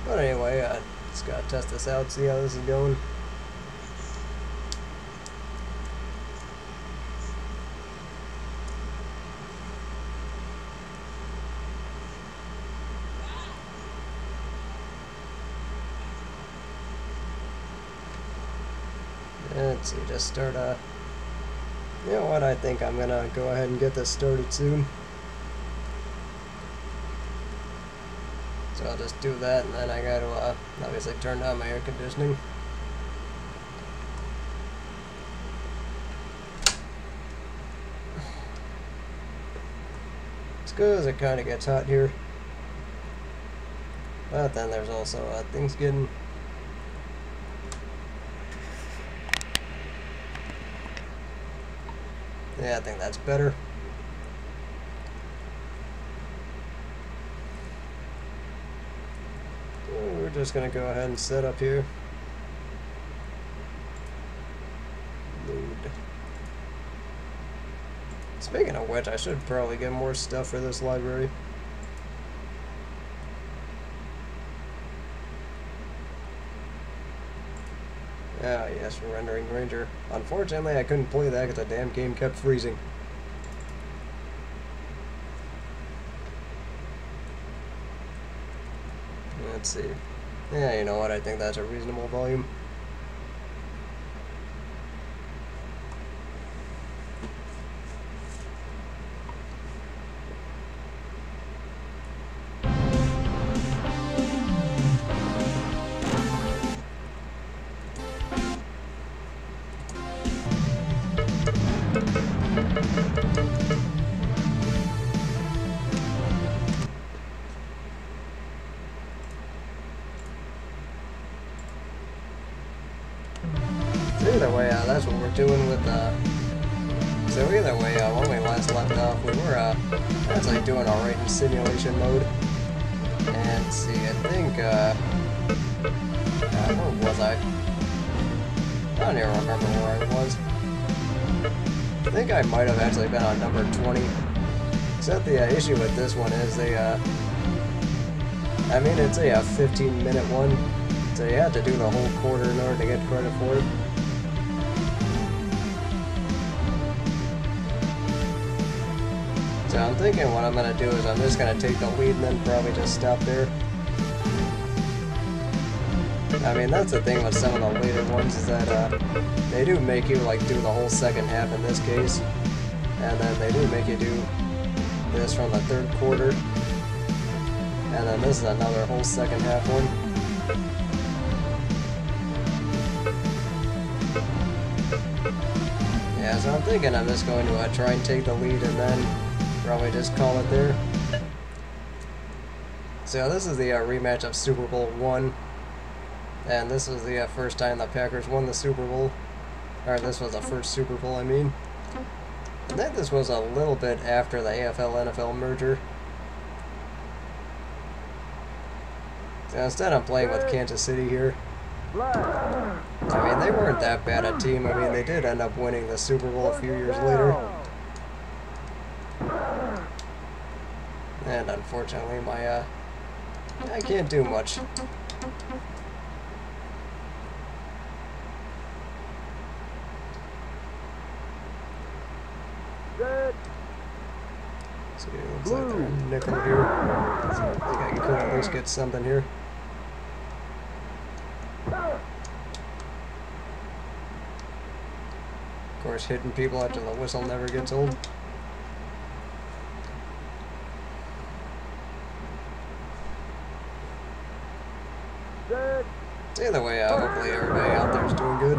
But anyway, just gotta test this out, see how this is going. Let's see, just start, you know what, I think I'm gonna go ahead and get this started soon. So I'll just do that, and then I gotta, obviously turn down my air conditioning. It's good as it kinda gets hot here. But then there's also, things getting... Yeah, I think that's better. So we're just gonna go ahead and set up here. Load. Speaking of which, I should probably get more stuff for this library. Ah, yes, Rendering Ranger. Unfortunately, I couldn't play that because the damn game kept freezing. Let's see. Yeah, you know what? I think that's a reasonable volume. Either way, that's what we're doing with, so either way, when we last left off, we were, actually doing alright in simulation mode. And let's see, I think, where was I? I don't even remember where I was. I think I might have actually been on number 20. Except the issue with this one is they, I mean, it's a 15-minute one, so you have to do the whole quarter in order to get credit for it. So I'm thinking what I'm going to do is I'm just going to take the lead and then probably just stop there. I mean, that's the thing with some of the later ones is that they do make you like do the whole second half in this case. And then they do make you do this from the third quarter. And then this is another whole second half one. Yeah, so I'm thinking I'm just going to try and take the lead and then probably just call it there. So this is the rematch of Super Bowl I. And this was the first time the Packers won the Super Bowl. Or this was the first Super Bowl, I mean. I think this was a little bit after the AFL-NFL merger. So instead I'm playing with Kansas City here. I mean, they weren't that bad a team. I mean, they did end up winning the Super Bowl a few years later. And unfortunately, my, I can't do much. See, it looks like they're in nickel here. So I think I could at least get something here. Of course, hitting people after the whistle never gets old. Either way, hopefully everybody out there is doing good.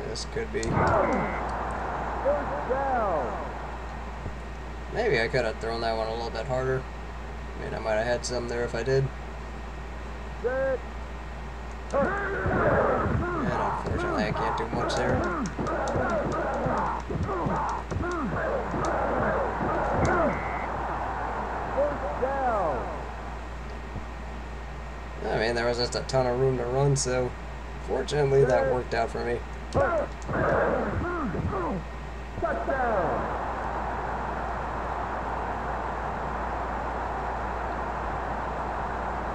This could be. Maybe I could have thrown that one a little bit harder. I mean, I might have had some there if I did. And unfortunately, I can't do much there. I mean, there was just a ton of room to run, so fortunately that worked out for me.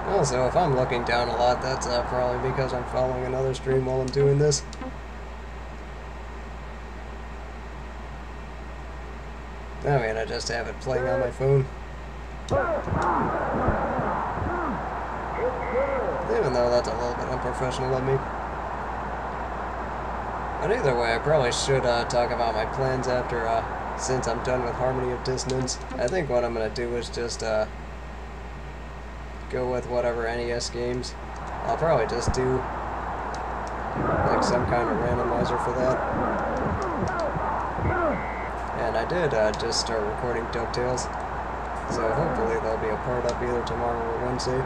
Also, if I'm looking down a lot, that's probably because I'm following another stream while I'm doing this. I mean, I just have it playing on my phone. Even though that's a little bit unprofessional of me. But either way, I probably should talk about my plans after, since I'm done with Harmony of Dissonance. I think what I'm going to do is just go with whatever NES games. I'll probably just do like some kind of randomizer for that. And I did just start recording DuckTales, so hopefully there'll be a part up either tomorrow or Wednesday.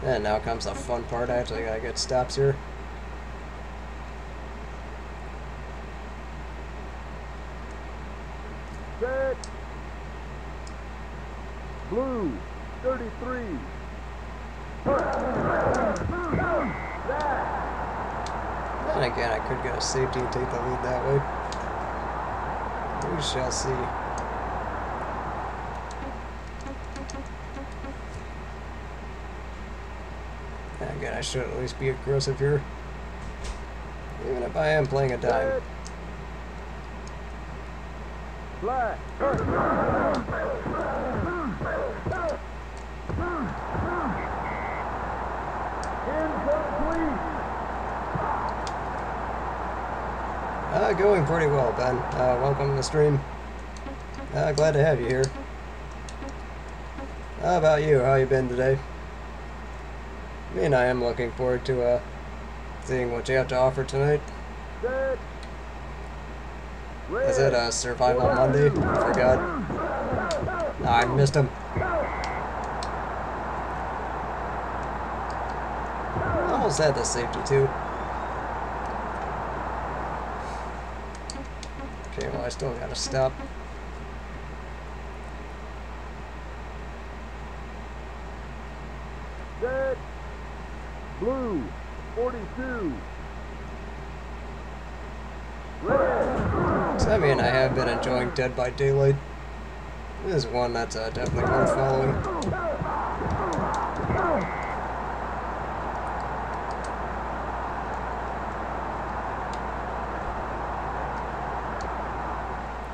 And now comes the fun part. I actually gotta get stops here. Set. Blue, 33. And again, I could get a safety and take the lead that way. We shall see. And again, I should at least be aggressive here. Even if I am playing a dime. Black. Going pretty well, Ben. Welcome to the stream. Glad to have you here. How about you? How you been today? I mean, I am looking forward to seeing what you have to offer tonight. Is it a Survival Monday? I forgot. No, I missed him. Almost had the safety too. Okay, well I still gotta stop. Set. Blue, 42. Red. So, I mean, I have been enjoying Dead by Daylight. This is one that's definitely worth following.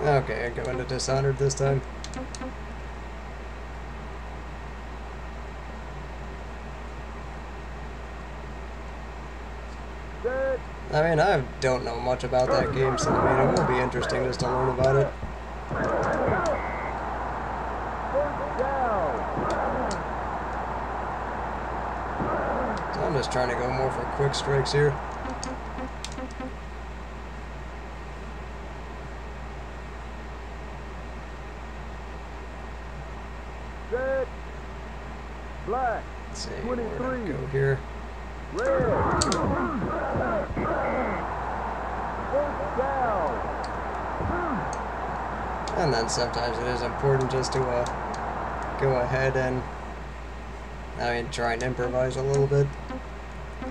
Okay, I go into Dishonored this time. Set. I mean, I don't know much about that game, so I mean, it will be interesting just to learn about it. First down. So I'm just trying to go more for quick strikes here. Set. Black. Let's see, 23. where to go here. Red. First down. And then sometimes it is important just to go ahead and, I mean, try and improvise a little bit.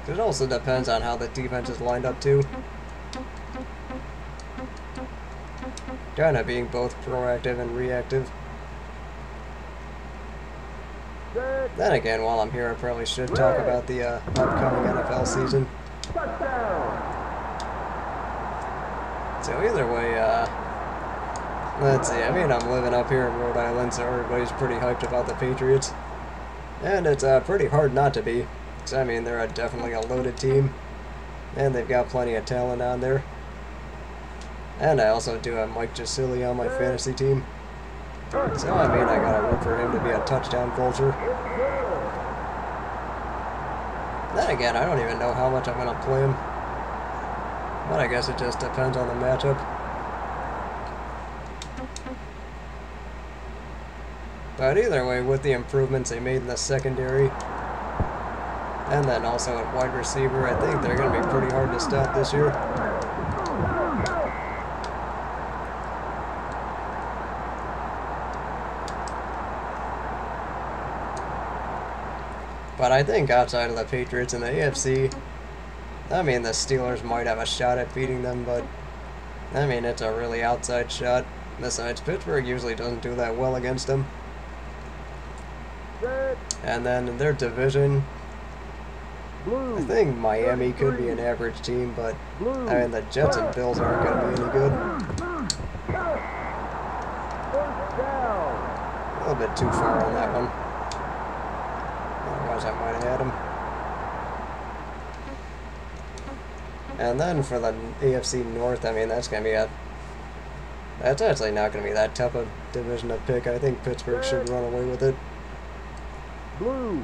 It also depends on how the defense is lined up too. Kind of being both proactive and reactive. Set. Then again, while I'm here, I probably should talk about the upcoming NFL season. Touchdown. So either way, let's see, I mean, I'm living up here in Rhode Island, so everybody's pretty hyped about the Patriots. And it's pretty hard not to be, because I mean, they're definitely a loaded team, and they've got plenty of talent on there. And I also do have Mike Gesicki on my fantasy team. So, I mean, I gotta root for him to be a touchdown vulture. Then again, I don't even know how much I'm gonna play him. But I guess it just depends on the matchup. But either way, with the improvements they made in the secondary, and then also at wide receiver, I think they're gonna be pretty hard to stop this year. But I think outside of the Patriots and the AFC, I mean, the Steelers might have a shot at beating them, but I mean, it's a really outside shot. Besides, Pittsburgh usually doesn't do that well against them. Set. And then in their division, Blue. I think Miami could be an average team, but Blue. I mean the Jets and Bills aren't going to be any good. First down. A little bit too far on that one. Otherwise I might have had him. And then for the AFC North, I mean that's going to be that's actually not going to be that tough a division to pick. I think Pittsburgh should run away with it. Blue.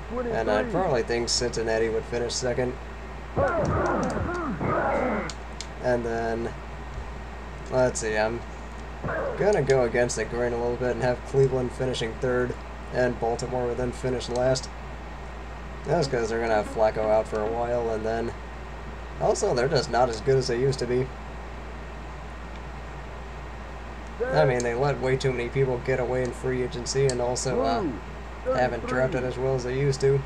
23. And I probably think Cincinnati would finish second. And then, let's see, I'm gonna go against the grain a little bit and have Cleveland finishing third, and Baltimore would then finish last. That's because they're gonna have Flacco out for a while, and then also they're just not as good as they used to be. I mean, they let way too many people get away in free agency, and also haven't drafted as well as they used to.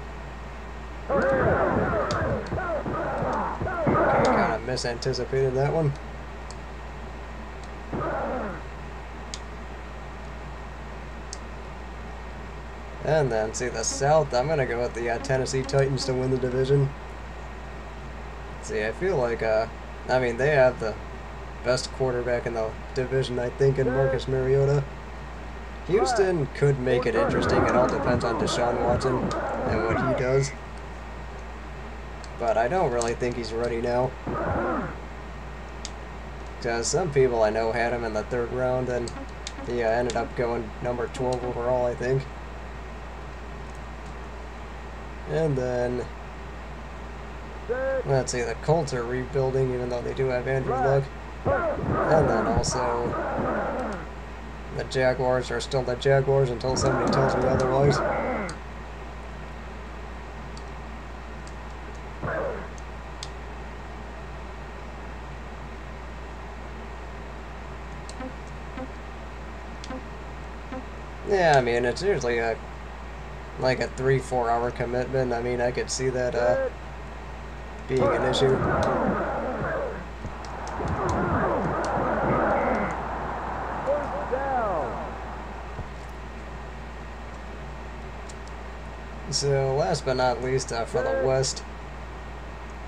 Okay, kind of misanticipated that one. And then, see, the South, I'm going to go with the Tennessee Titans to win the division. See, I feel like, I mean, they have the best quarterback in the division, I think, in Marcus Mariota. Houston could make it interesting. It all depends on Deshaun Watson and what he does. But I don't really think he's ready now. Because some people I know had him in the third round, and he ended up going number 12 overall, I think. And then, let's see, the Colts are rebuilding, even though they do have Andrew Luck. And then also, the Jaguars are still the Jaguars until somebody tells me otherwise. Yeah, I mean, it's usually like a 3-4 hour commitment. I mean, I could see that being an issue. So, last but not least, for the West,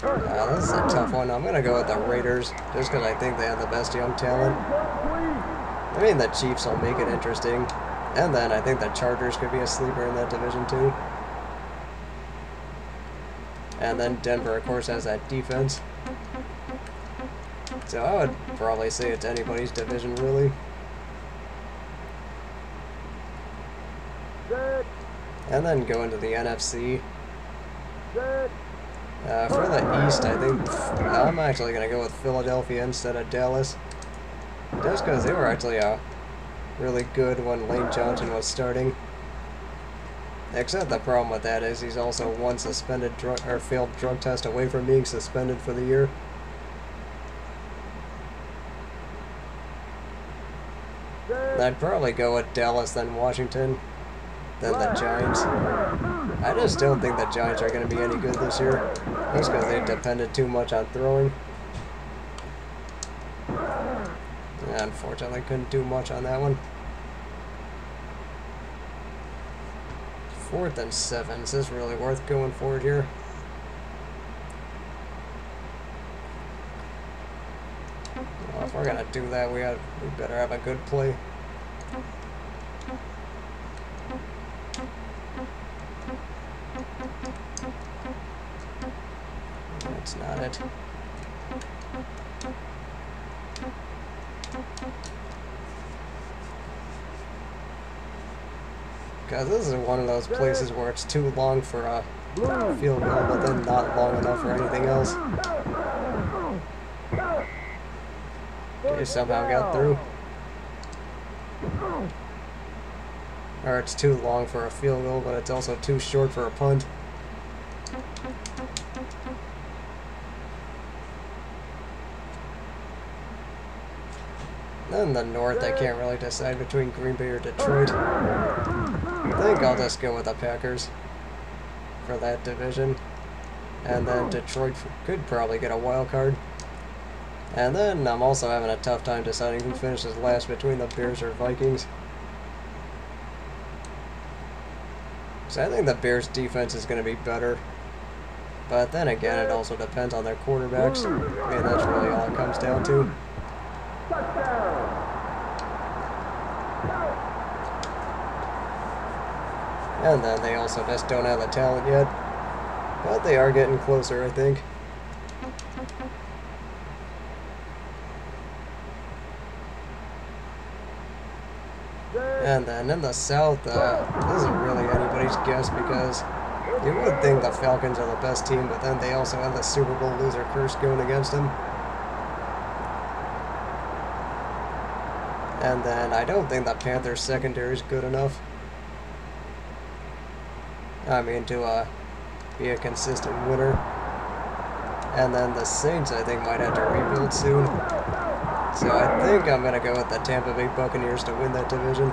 this is a tough one. I'm going to go with the Raiders, just because I think they have the best young talent. I mean, the Chiefs will make it interesting. And then I think the Chargers could be a sleeper in that division, too. And then Denver, of course, has that defense. So I would probably say it's anybody's division, really. And then go into the NFC. For the East, I think I'm actually going to go with Philadelphia instead of Dallas. Just because they were actually really good when Lane Johnson was starting. Except the problem with that is he's also one suspended failed drug test away from being suspended for the year. I'd probably go with Dallas, then Washington, then the Giants. I just don't think the Giants are going to be any good this year, just because they depended too much on throwing. Unfortunately, couldn't do much on that one. 4th and 7. Is this really worth going for it here? Well, if we're gonna do that, we better have a good play. That's not it. Because this is one of those places where it's too long for a field goal, but then not long enough for anything else. Okay, somehow got through. Or it's too long for a field goal, but it's also too short for a punt. Then the North, I can't really decide between Green Bay or Detroit. I think I'll just go with the Packers for that division. And then Detroit could probably get a wild card. And then I'm also having a tough time deciding who finishes last between the Bears or Vikings. So I think the Bears' defense is going to be better. But then again, it also depends on their quarterbacks. I mean, that's really all it comes down to. And then they also just don't have the talent yet. But they are getting closer, I think. And then in the South, this isn't really anybody's guess because you would think the Falcons are the best team, but then they also have the Super Bowl loser curse going against them. And then I don't think the Panthers secondary is good enough. I mean, to be a consistent winner. And then the Saints, I think, might have to rebuild soon. So I think I'm going to go with the Tampa Bay Buccaneers to win that division.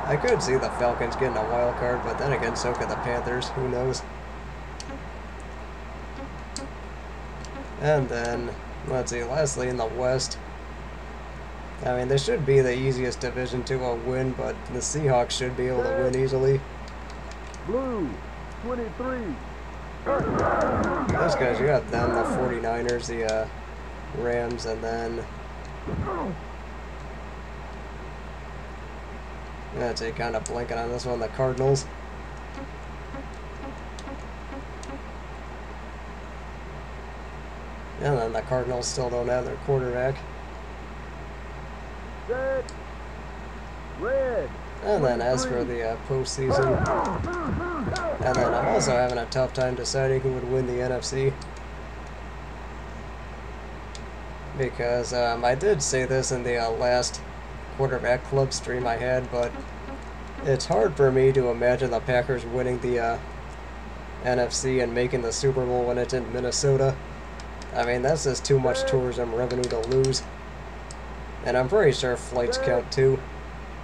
I could see the Falcons getting a wild card, but then again, so could the Panthers. Who knows? And then, let's see, lastly in the West. I mean, this should be the easiest division to win, but the Seahawks should be able to win easily. Blue, 23. Those guys, you got them, the 49ers, the Rams, and then... Let's see, kind of blanking on this one, the Cardinals. And then the Cardinals still don't have their quarterback. Set. Red. And then as for the postseason, and then I'm also having a tough time deciding who would win the NFC. Because I did say this in the last quarterback club stream I had, but it's hard for me to imagine the Packers winning the NFC and making the Super Bowl when it's in Minnesota. I mean, that's just too much tourism revenue to lose. And I'm pretty sure flights count too.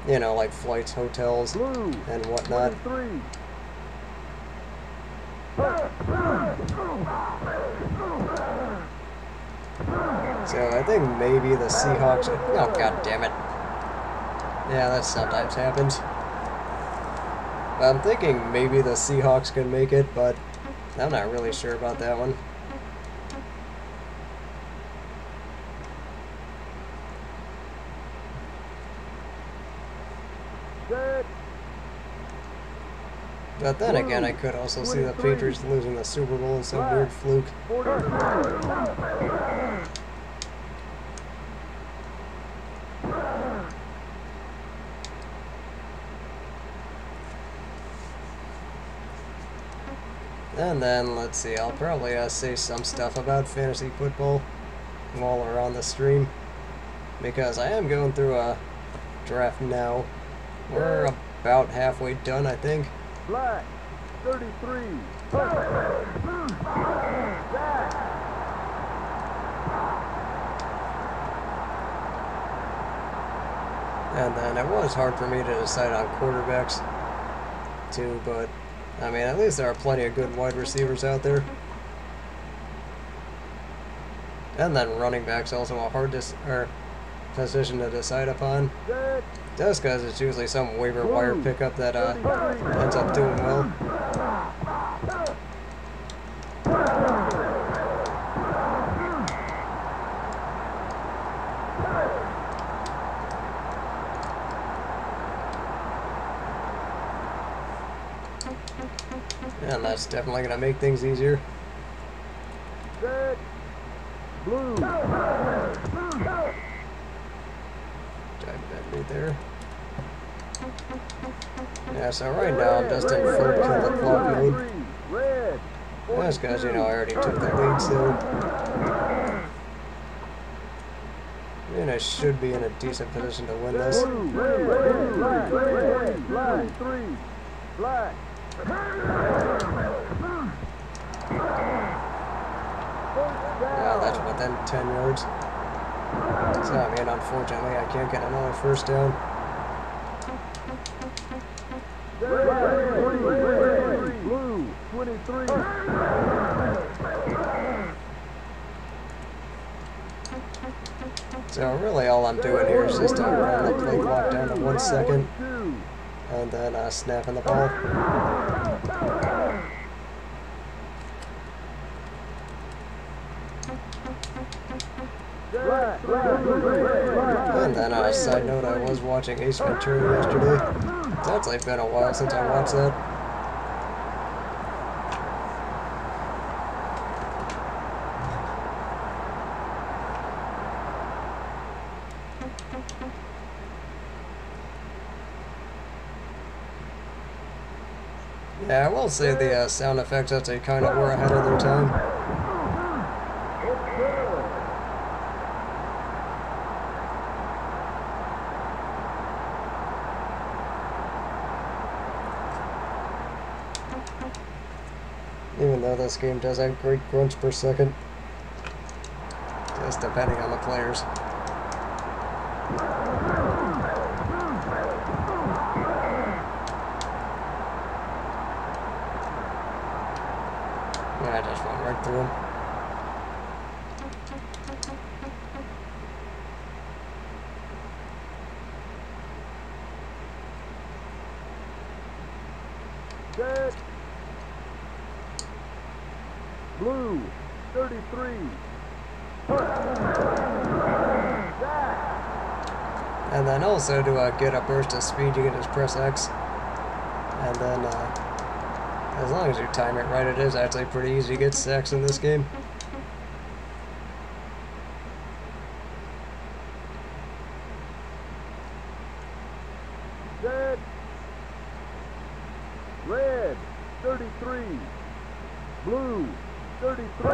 You know, like flights, hotels, and whatnot. So I think maybe the Seahawks... Oh, god damn it. Yeah, that sometimes happens. I'm thinking maybe the Seahawks could make it, but I'm not really sure about that one. But then again, I could also see the Patriots losing the Super Bowl in some weird fluke. And then, let's see, I'll probably say some stuff about fantasy football while we're on the stream. Because I am going through a draft now. We're about halfway done, I think. Black, 33. And then it was hard for me to decide on quarterbacks too, but I mean, at least there are plenty of good wide receivers out there. And then running back's also a hard position to decide upon. Just because it's usually some waiver wire pickup that ends up doing well. And that's definitely going to make things easier. Blue. Right there. Yeah, so right now I'm just in full kill the clock mode. That's because, you know, I already took the lead, so... And I should be in a decent position to win this. Yeah, that's within 10 yards. So, I mean, unfortunately, I can't get another first down. Blue, 23. So, really, all I'm doing here is just run the play clock down to 1 second. And then snapping the ball. And then on a side note, I was watching Ace Ventura yesterday. It's actually been a while since I watched that. Yeah, I will say the sound effects actually kind of were ahead of their time. Even though this game does have great grunts per second. Just depending on the players. I just went right through him. Set. Blue, 33. And then also to get a burst of speed, you can just press X. And then, as long as you time it right, it is actually pretty easy to get sacks in this game. Set. Red, 33. Blue, 33.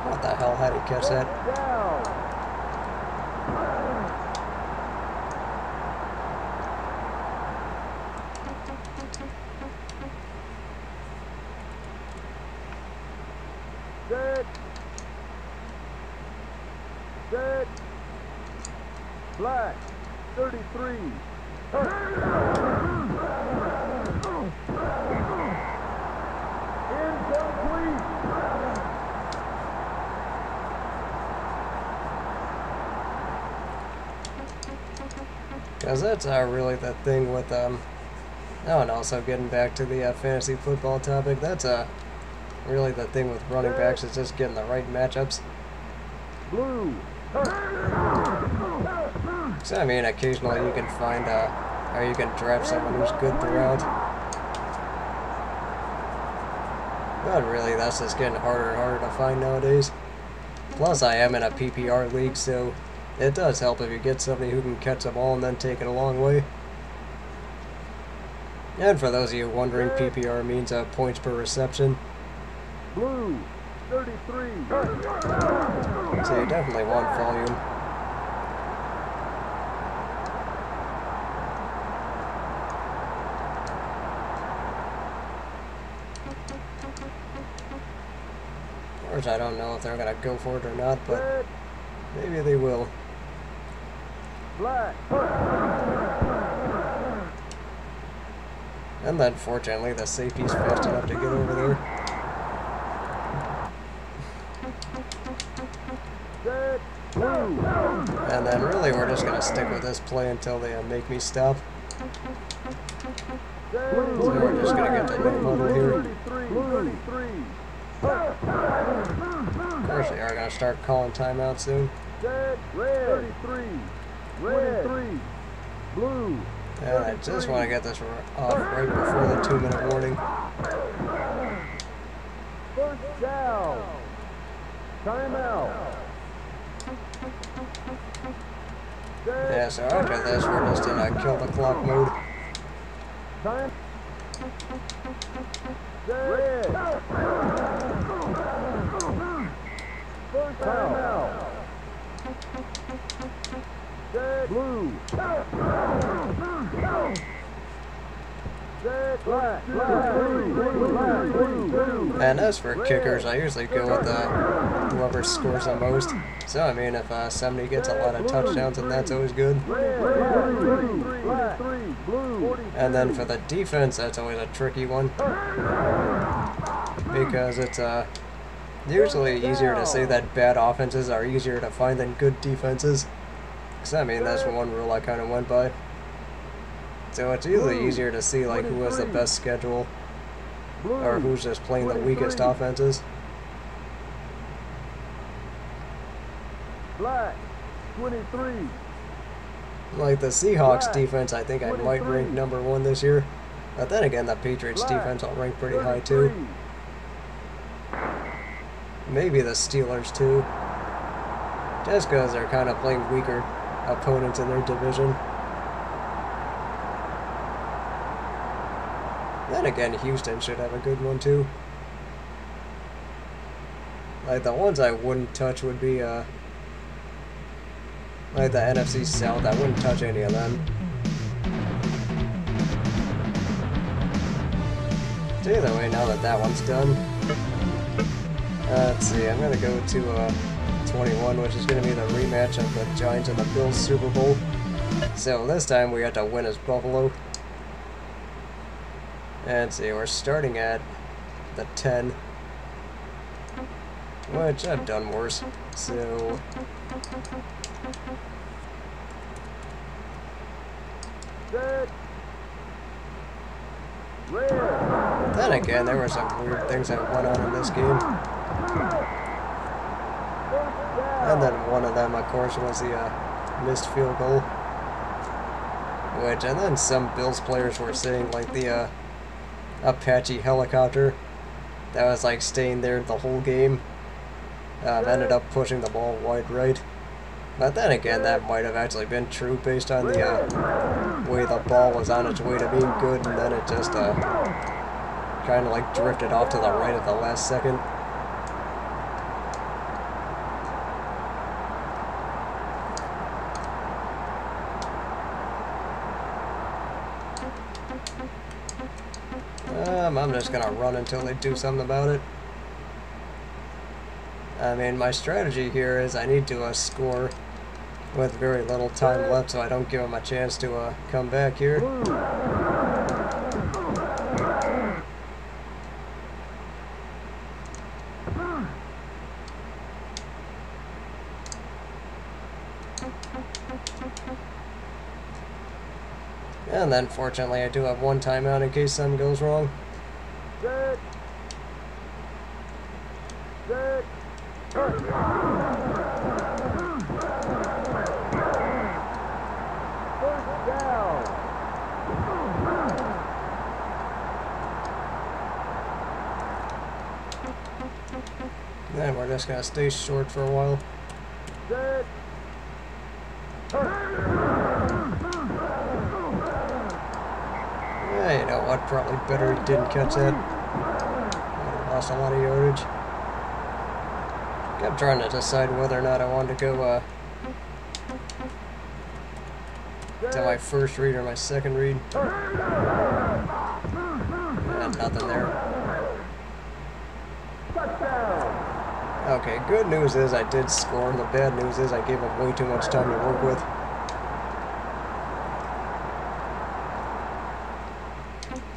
What the hell? How did he catch that? Down. Set. Set. Black, 33. Incomplete. Because that's really the thing with, oh, and also getting back to the fantasy football topic, that's really the thing with running backs is just getting the right matchups. Blue. So, I mean, occasionally you can find, or you can draft someone who's good throughout. But really, that's just getting harder and harder to find nowadays. Plus, I am in a PPR league, so it does help if you get somebody who can catch the ball and then take it a long way. And for those of you wondering, PPR means points per reception. Blue, 33. So you definitely want volume. Of course, I don't know if they're going to go for it or not, but maybe they will. Black. And then, fortunately, the safety's fast enough to get over there. Set. Blue. And then, really, we're just going to stick with this play until they make me stop. So we're just going to get the no huddle here. 33. Of course, they are going to start calling timeout soon. Set. Red. 33. Red. 23. Blue. And I just want to get this off right before the 2-minute warning. First down. Timeout. Set. Yeah, so after this, we're just in a kill the clock mode. Time. Red. First timeout. Set. Blue. Set. Black. Blue. And as for kickers, I usually go with whoever scores the most. So, I mean, if somebody gets a lot of touchdowns, then that's always good. And then for the defense, that's always a tricky one. Because it's usually easier to say that bad offenses are easier to find than good defenses. Because, I mean, that's one rule I kind of went by. So it's usually easier to see, like, who has the best schedule, or who's just playing the weakest offenses. Black, 23. Like, the Seahawks defense, I think I might rank #1 this year. But then again, the Patriots defense I'll rank pretty high, too. Maybe the Steelers, too. Just because they're kind of playing weaker opponents in their division. Then again, Houston should have a good one, too. Like, the ones I wouldn't touch would be, like the NFC South. I wouldn't touch any of them. So either way, now that that one's done, let's see, I'm going to go to 21, which is going to be the rematch of the Giants and the Bills Super Bowl. So this time we have to win as Buffalo. And see, we're starting at the 10, which I've done worse. So then again, there were some weird things that went on in this game. And then one of them, of course, was the missed field goal. And then some Bills players were saying, like, the Apache helicopter that was, like, staying there the whole game ended up pushing the ball wide right. But then again, that might have actually been true based on the way the ball was on its way to being good, and then it just kind of like drifted off to the right at the last second. I'm just gonna run until they do something about it. I mean, my strategy here is I need to score with very little time left, so I don't give them a chance to come back here. And then, fortunately, I do have one timeout in case something goes wrong. Then we're just going to stay short for a while. Yeah, you know what? Probably better he didn't catch that. Lost a lot of yardage. Kept trying to decide whether or not I wanted to go to my first read or my second read. Yeah, nothing there. Okay, good news is I did score, and the bad news is I gave him way too much time to work with.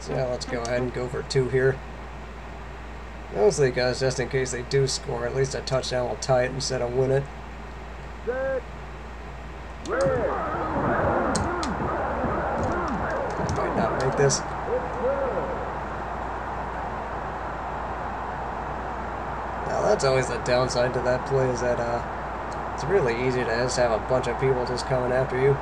So yeah, let's go ahead and go for 2 here. Mostly because just in case they do score, at least a touchdown will tie it instead of win it. I might not make this. Now that's always the downside to that play, is that it's really easy to just have a bunch of people just coming after you.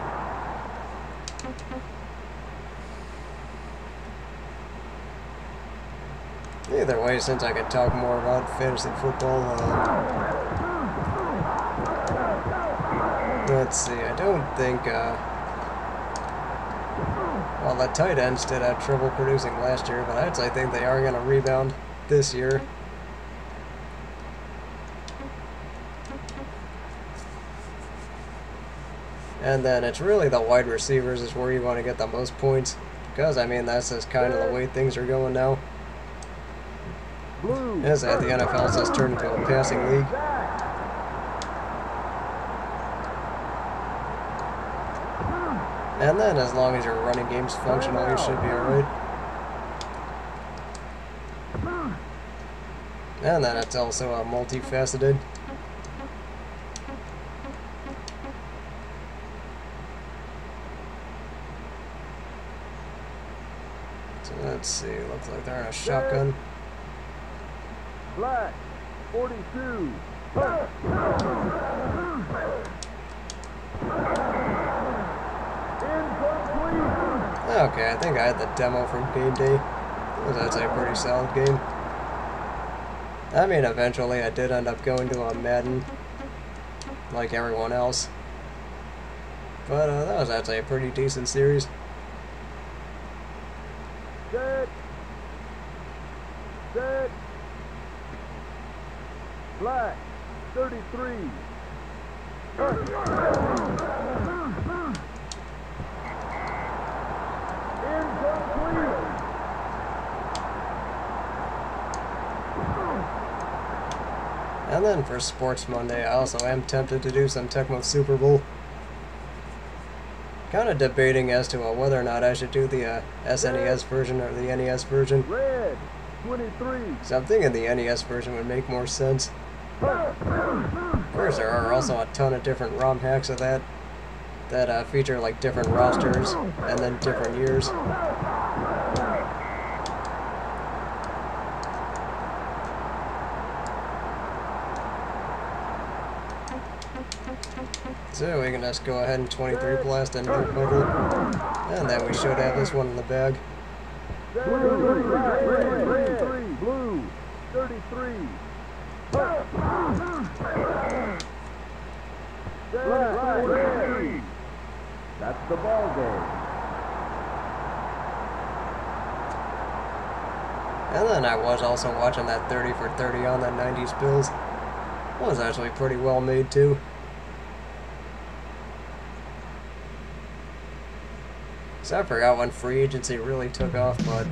Either way, since I could talk more about fantasy football, let's see, I don't think, well, the tight ends did have trouble producing last year, but I actually think they are going to rebound this year. And then it's really the wide receivers is where you want to get the most points, because, I mean, that's just kind of the way things are going now. As the NFL has turned into a passing league. And then as long as your running game's functional, you should be alright. And then it's also multifaceted. Let's see, looks like they're in a shotgun. Black, 42. Okay, I think I had the demo from Game Day. That's a pretty solid game. I mean, eventually I did end up going to a Madden, like everyone else. But that was actually a pretty decent series. Set. Set. Black, 33. And then for Sports Monday, I also am tempted to do some Tecmo Super Bowl. Kind of debating as to whether or not I should do the SNES version or the NES version. Red, 23. So I'm thinking the NES version would make more sense. Of course, there are also a ton of different ROM hacks of that feature like different rosters and then different years. So we can just go ahead and 23 blast and no bubble. And then we should have this one in the bag. Blue, 33. Red. That's the ball game. And then I was also watching that 30 for 30 on the 90s Bills. That was actually pretty well made too. So I forgot when free agency really took off, but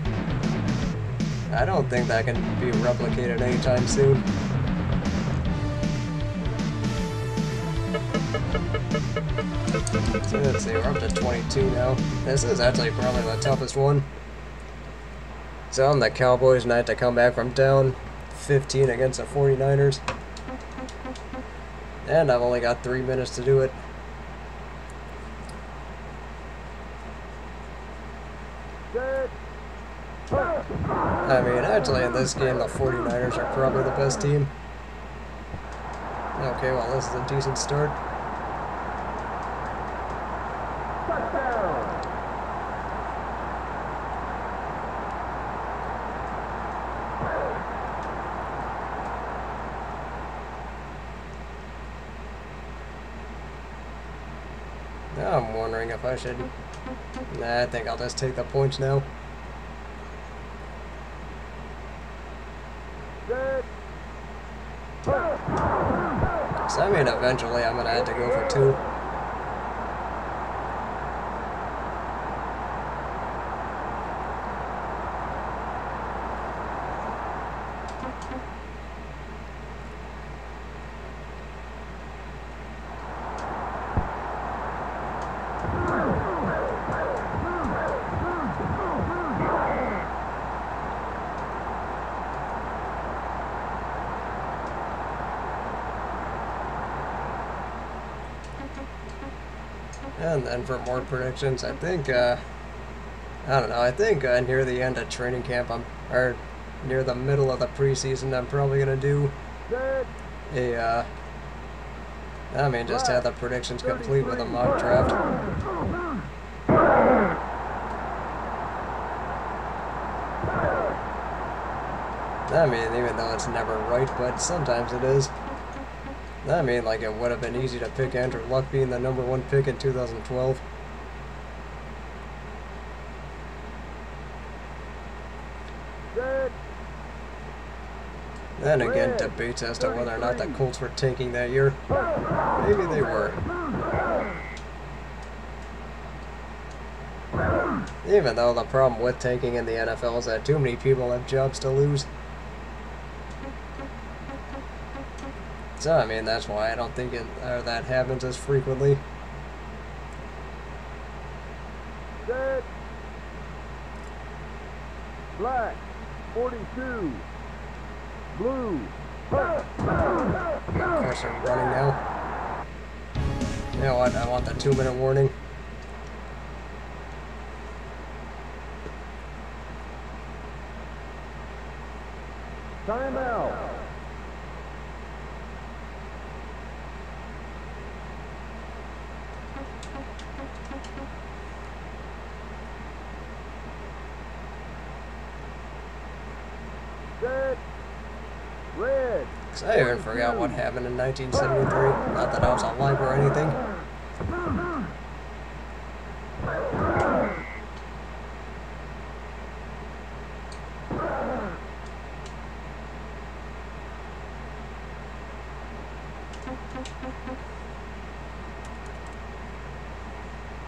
I don't think that can be replicated anytime soon. So let's see, we're up to 22 now. This is actually probably the toughest one. So I'm the Cowboys and I had to come back from down 15 against the 49ers. And I've only got 3 minutes to do it. I mean, actually in this game the 49ers are probably the best team. Okay, well this is a decent start. Now I'm wondering if I should... Nah, I think I'll just take the points now. So I mean, eventually I'm gonna have to go for 2. And then for more predictions, I think, I don't know, I think near the end of training camp, or near the middle of the preseason, I'm probably going to do I mean, just have the predictions complete with a mock draft. I mean, even though it's never right, but sometimes it is. I mean, like, it would have been easy to pick Andrew Luck being the #1 pick in 2012. Then again, debates as to whether or not the Colts were tanking that year. Maybe they were. Even though the problem with tanking in the NFL is that too many people have jobs to lose. So, I mean, that's why I don't think that happens as frequently. Set. Black, 42. Blue. Of course, they're running now. You know what? I want the 2-minute warning. Timeout. Set. Red. Because I even forgot what happened in 1973. Not that I was alive or anything.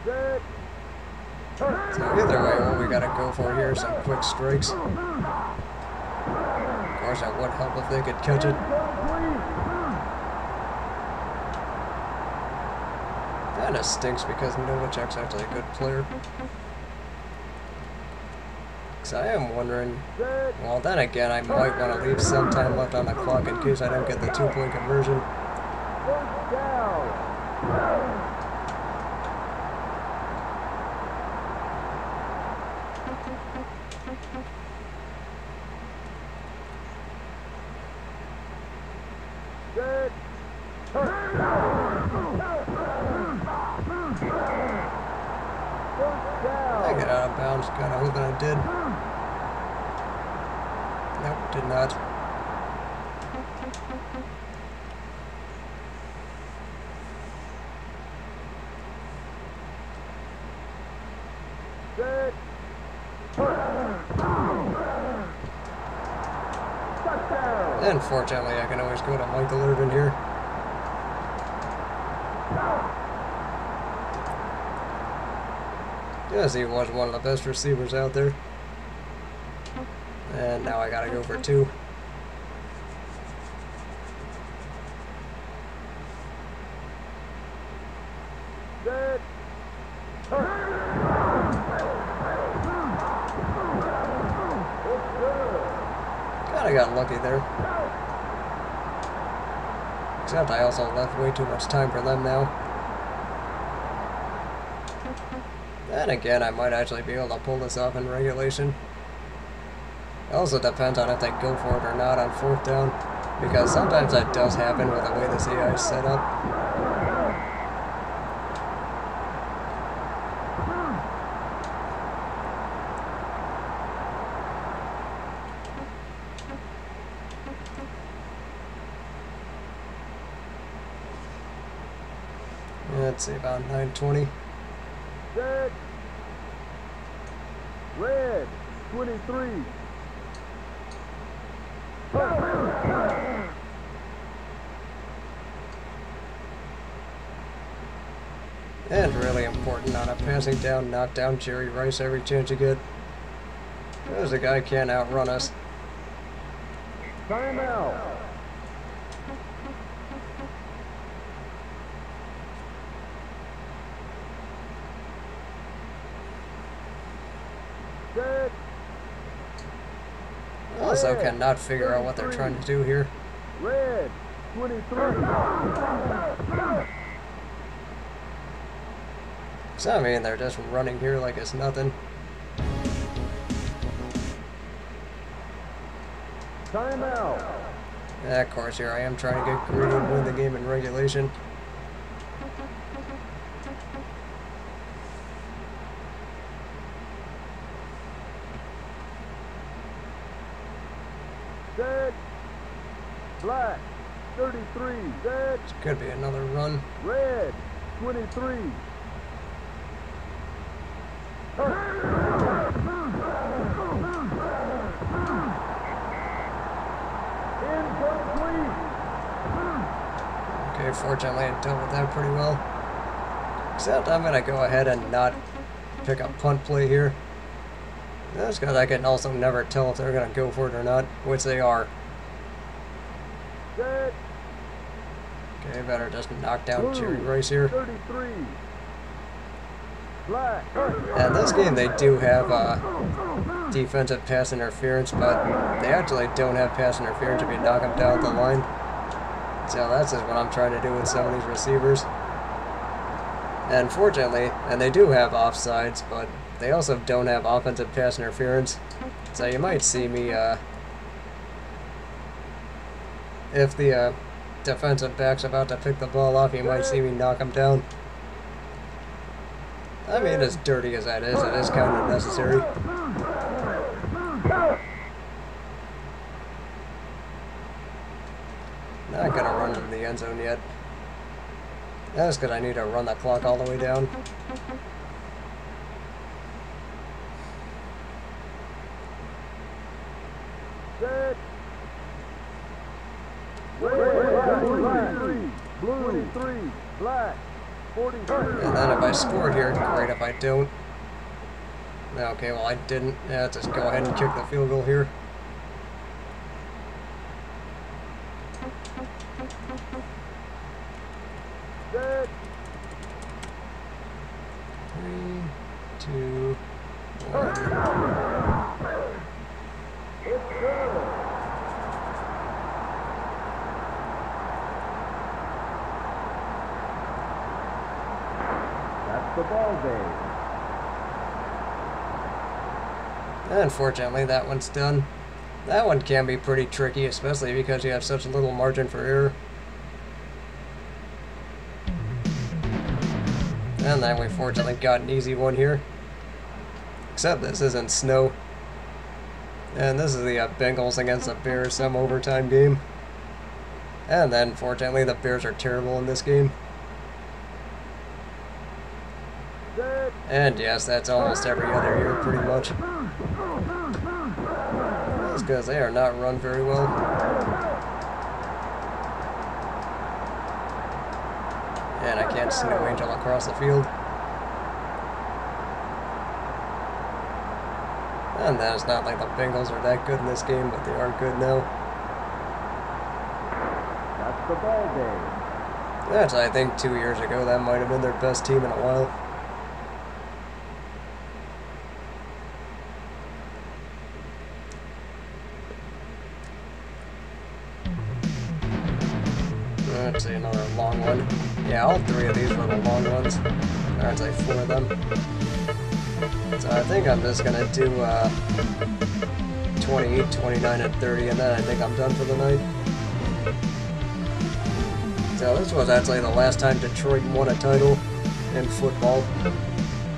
Set. So either way, what we gotta go for here is some quick strikes. Of course, it would help if they could catch it. Kinda stinks because Novacek's actually a good player. Because I am wondering, well then again, I might want to leave some time left on the clock in case I don't get the 2-point conversion. First down. Set. I get out of bounds, kinda hoping I did. Nope, did not. Set. Touchdown. And fortunately, I can always go to Michael Irvin here. Yes, he was one of the best receivers out there. And now I gotta go for 2. Set. Kinda got lucky there. Except I also left way too much time for them now. Then again, I might actually be able to pull this off in regulation. It also depends on if they go for it or not on 4th down, because sometimes that does happen with the way this AI is set up. Let's see, about 9:20. Set. Red. 23. And really important on a passing down, knock down Jerry Rice every chance you get. Because the guy can't outrun us. Timeout. Set. Also cannot figure out what they're trying to do here. Red. 23. So I mean, they're just running here like it's nothing. Timeout. Yeah, of course, here I am trying to get greedy and win the game in regulation. Set. Black. 33. Set. This could be another run. Red. 23. Incomplete. Okay, fortunately I dealt with that pretty well. Except I'm going to go ahead and not pick a punt play here. That's because I can also never tell if they're going to go for it or not, which they are. Set. Okay, better just knock down Blue. Jerry Rice here. 33. Black. And this game they do have defensive pass interference, but they actually don't have pass interference if you knock them down the line. So that's just what I'm trying to do with some of these receivers. And fortunately, and they do have offsides, but they also don't have offensive pass interference. So you might see me if the defensive back's about to pick the ball off, you might see me knock him down. I mean, as dirty as that is, it is kind of necessary. Not gonna run into the end zone yet. That's because I need to run the clock all the way down. Set. Red, blue, 23, black, 43. And then if I scored here, great. If I don't, okay, well I didn't. Yeah, let's just go ahead and kick the field goal here. Set. 3, 2, 1. It's good. That's the ball game. Unfortunately, that one's done. That one can be pretty tricky, especially because you have such a little margin for error. And then we fortunately got an easy one here. Except this isn't snow. And this is the Bengals against the Bears, some overtime game. And then, fortunately, the Bears are terrible in this game. Set. And yes, that's almost every other year, pretty much. That's because they are not run very well. And I can't snow angel across the field. And then it's not like the Bengals are that good in this game, but they are good now. That's the ball game. That's, I think, 2 years ago, that might have been their best team in a while. Let's see, another long one. Yeah, all 3 of these were the long ones. Or I'd say 4 of them. So I think I'm just gonna do 28, 29, and 30, and then I think I'm done for the night. So this was actually the last time Detroit won a title in football.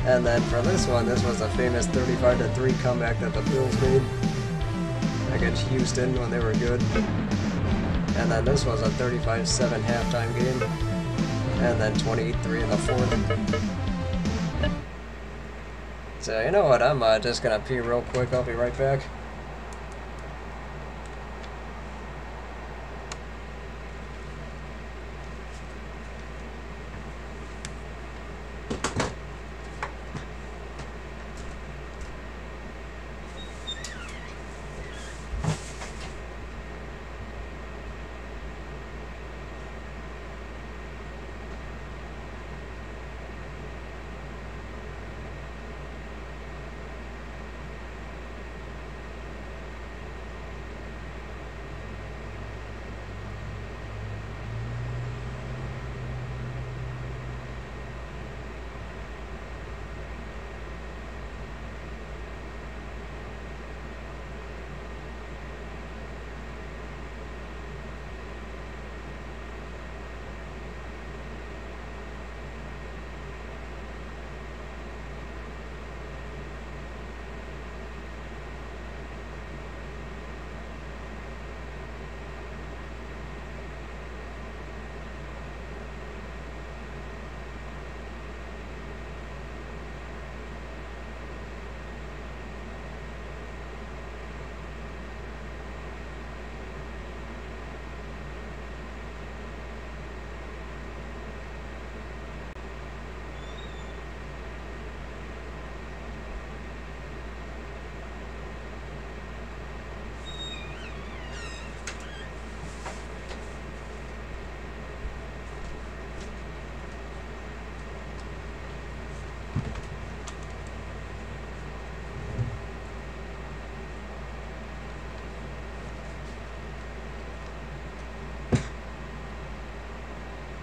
And then for this one, this was the famous 35-3 comeback that the Bills made against Houston when they were good. And then this was a 35-7 halftime game. And then 28-3 in the fourth. So, you know what, I'm just gonna pee real quick, I'll be right back.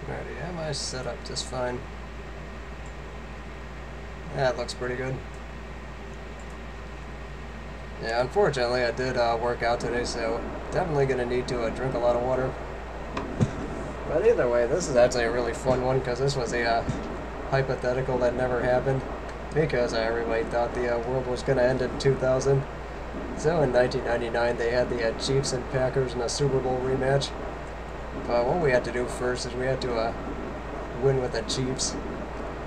Alrighty, have my set up just fine. That looks pretty good. Yeah, unfortunately I did work out today, so definitely gonna need to drink a lot of water. But either way, this is actually a really fun one because this was a hypothetical that never happened because everybody thought the world was going to end in 2000. So in 1999, they had the Chiefs and Packers in a Super Bowl rematch. But what we had to do first is we had to win with the Chiefs,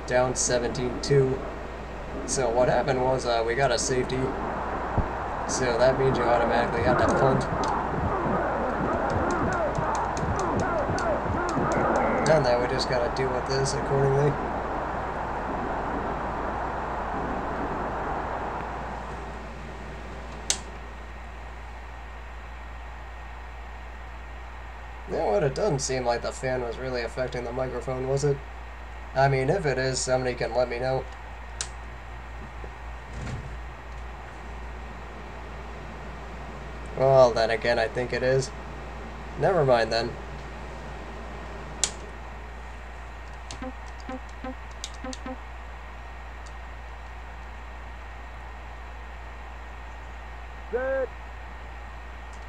down 17-2. So what happened was we got a safety. So that means you automatically had to punt. And then we just got to deal with this accordingly. You know what, it doesn't seem like the fan was really affecting the microphone, was it? I mean, if it is, somebody can let me know. Well, then again, I think it is. Never mind then. Set.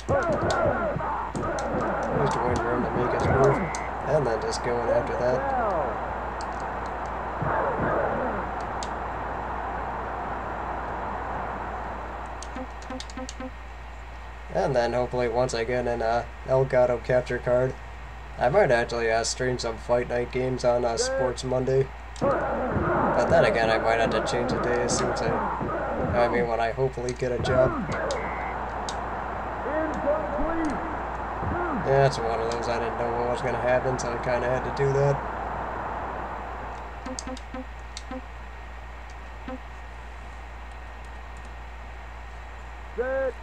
There's Dwayne room to make his move, and then just going after that. And then hopefully once I get an Elgato capture card, I might actually stream some Fight Night games on Sports Monday. But then again, I might have to change the day as soon as I mean when I hopefully get a job. Yeah, it's one of those I didn't know what was going to happen, so I kind of had to do that. Set.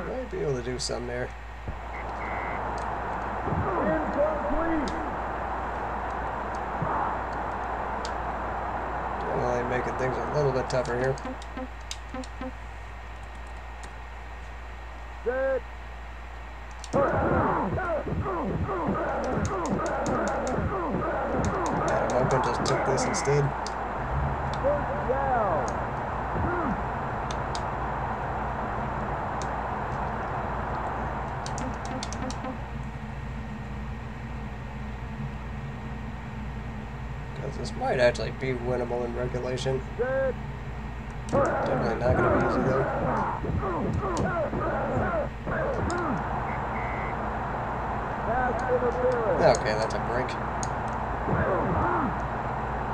Might be able to do something there. Definitely making things a little bit tougher here. Set. Had him open, just took this instead. First down. Because this might actually be winnable in regulation. Set. Definitely not going to be easy though. Pass interference. Okay, that's a break.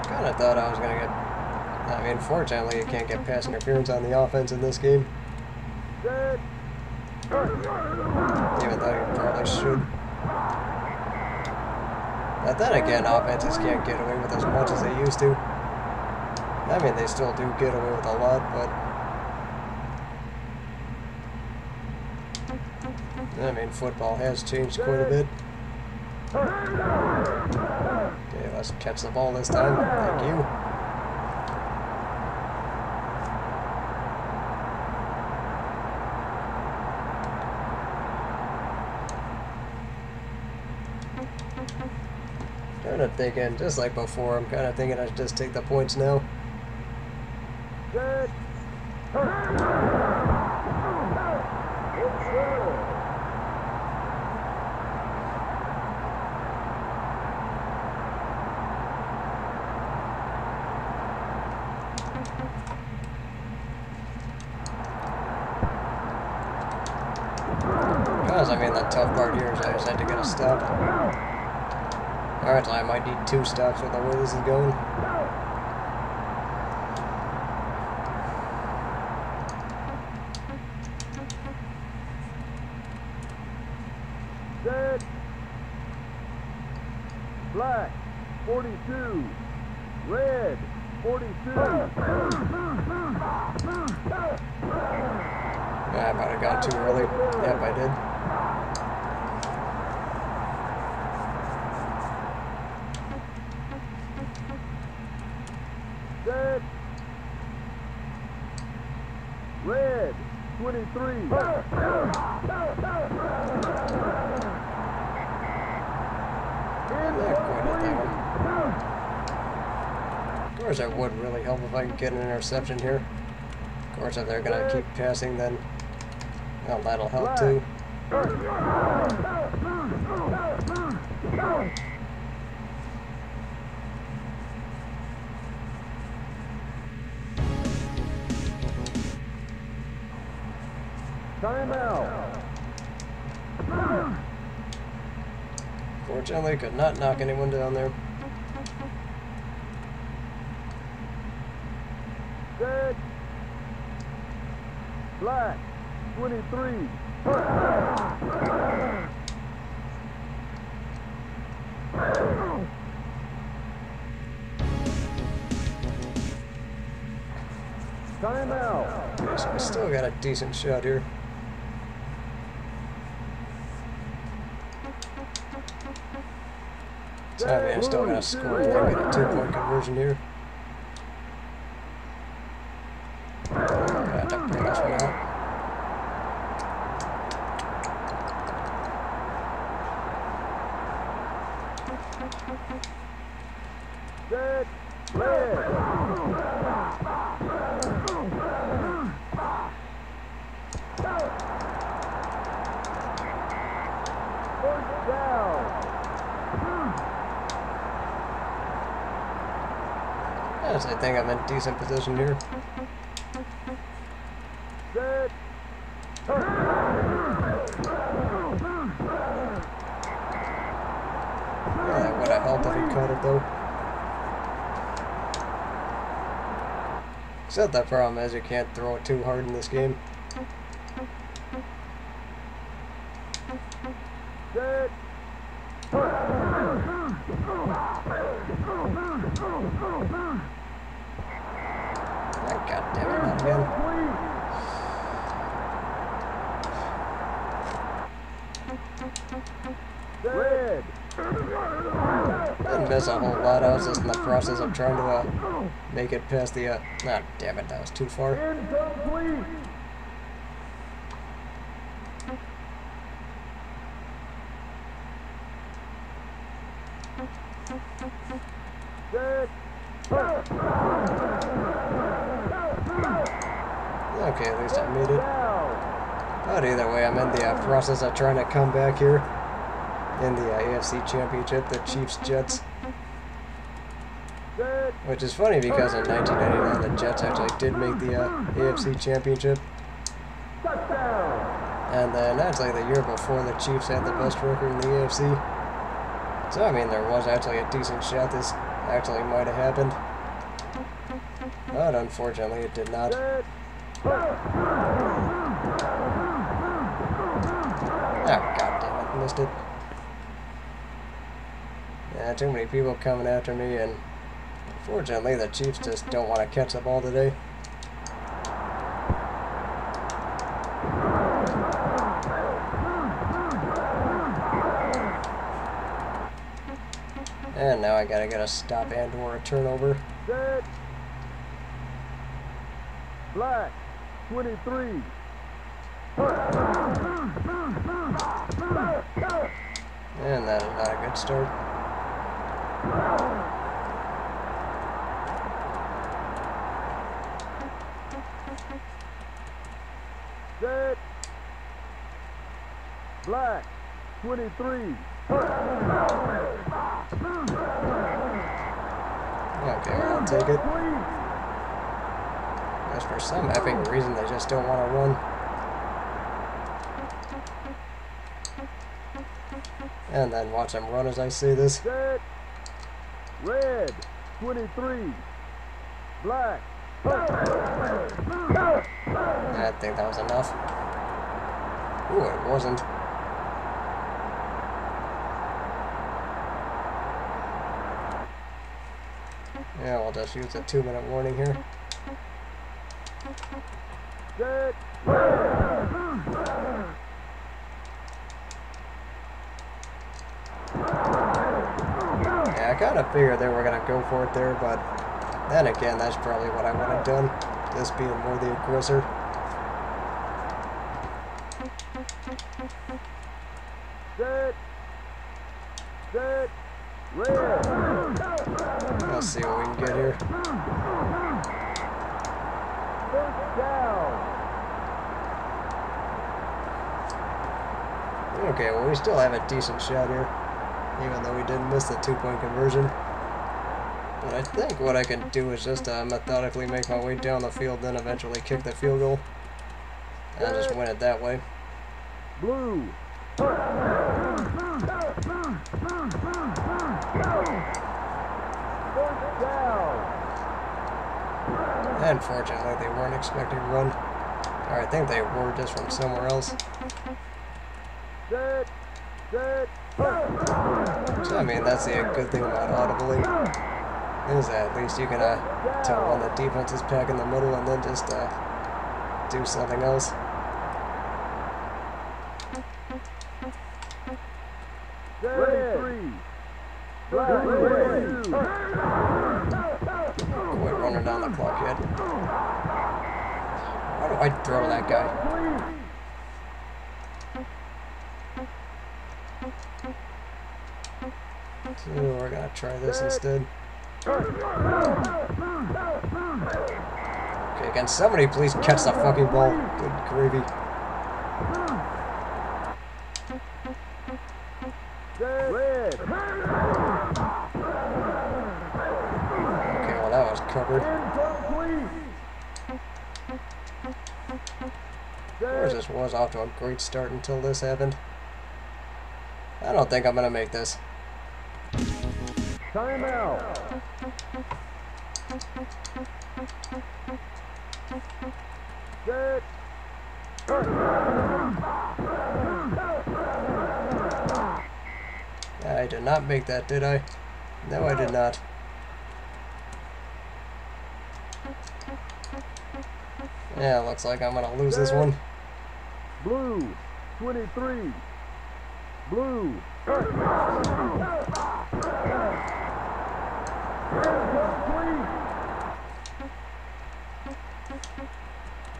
Kind of thought I was going to get... I mean, fortunately, you can't get pass interference on the offense in this game. Set. Even though you probably should. But then again, offenses can't get away with as much as they used to. I mean, they still do get away with a lot, but... I mean, football has changed quite a bit. Okay, let's catch the ball this time. Thank you. Kind of thinking, just like before, I'm kind of thinking I should just take the points now. Set. It's good. Because, I mean, the tough part here is I just had to get a stop. Alright, so I might need 2 stops with the way this is going. Set. Black. 42. Red. 42. Yeah, I might have gone too early. Yep, I did. Set. Red. 23. Not quite at that one. Of course, it would really help if I could get an interception here. Of course, if they're going to keep passing, then Well, that'll help too. Timeout. Fortunately, could not knock anyone down there. Set. Black. 23. Timeout. Okay, so we still got a decent shot here. So I mean, I still got to score if I get a 2-point conversion here. Got to bring this one out. Set. Red. First down. Yes, I think I'm in decent position here. Set. Yeah, that would have helped if he caught it though. Except the problem is you can't throw it too hard in this game. Set. Oh, God damn it, not again. Red. Didn't miss a whole lot. I was just in the process of trying to make it past the. Ah, damn it, that was too far. Incomplete. Set. Okay, at least I made it. Down. But either way, I'm in the process of trying to come back here in the AFC Championship, the Chiefs-Jets. Set. Which is funny because in 1999, the Jets actually did make the AFC Championship. Touchdown. And then actually the year before, the Chiefs had the best record in the AFC. So, I mean, there was actually a decent shot this actually might have happened. But unfortunately, it did not. Set. Oh, God damn it, missed it. Yeah, too many people coming after me, and unfortunately, the Chiefs just don't want to catch the ball today. And now I gotta get a stop and or a turnover. Set. Black. 23. And that is not a good start. Set. Black. 23. Okay, well, I'll take it. Because for some epic reason, they just don't want to run. And then watch them run as I say this. Set. Red. 23. Black. I think that was enough. Ooh, it wasn't. Yeah, we'll just use a 2-minute warning here. Set. Yeah, I kind of figured they were going to go for it there, but then again, that's probably what I would have done, this being more the aggressor. Set. Set. Red. Let's see what we can get here. First down. Okay, well we still have a decent shot here, even though we didn't miss the 2-point conversion. But I think what I can do is just methodically make my way down the field, then eventually kick the field goal. And I'll just win it that way. Blue. First down. Unfortunately, they weren't expecting a run. Or I think they were just from somewhere else. Set. So, I mean, that's the good thing about audibly, is that at least you can tell when the defense is packed in the middle and then just do something else. Red. Quit running down the clock yet. Why do I throw that guy? So we're gonna try this instead. Okay, can somebody please catch the fucking ball? Good gravy. Red. Okay, well that was covered. Of course, this was off to a great start until this happened. I don't think I'm gonna make this. Timeout. Set. I did not make that, did I? No, I did not. Yeah, looks like I'm gonna lose this one. Blue. 23. Blue.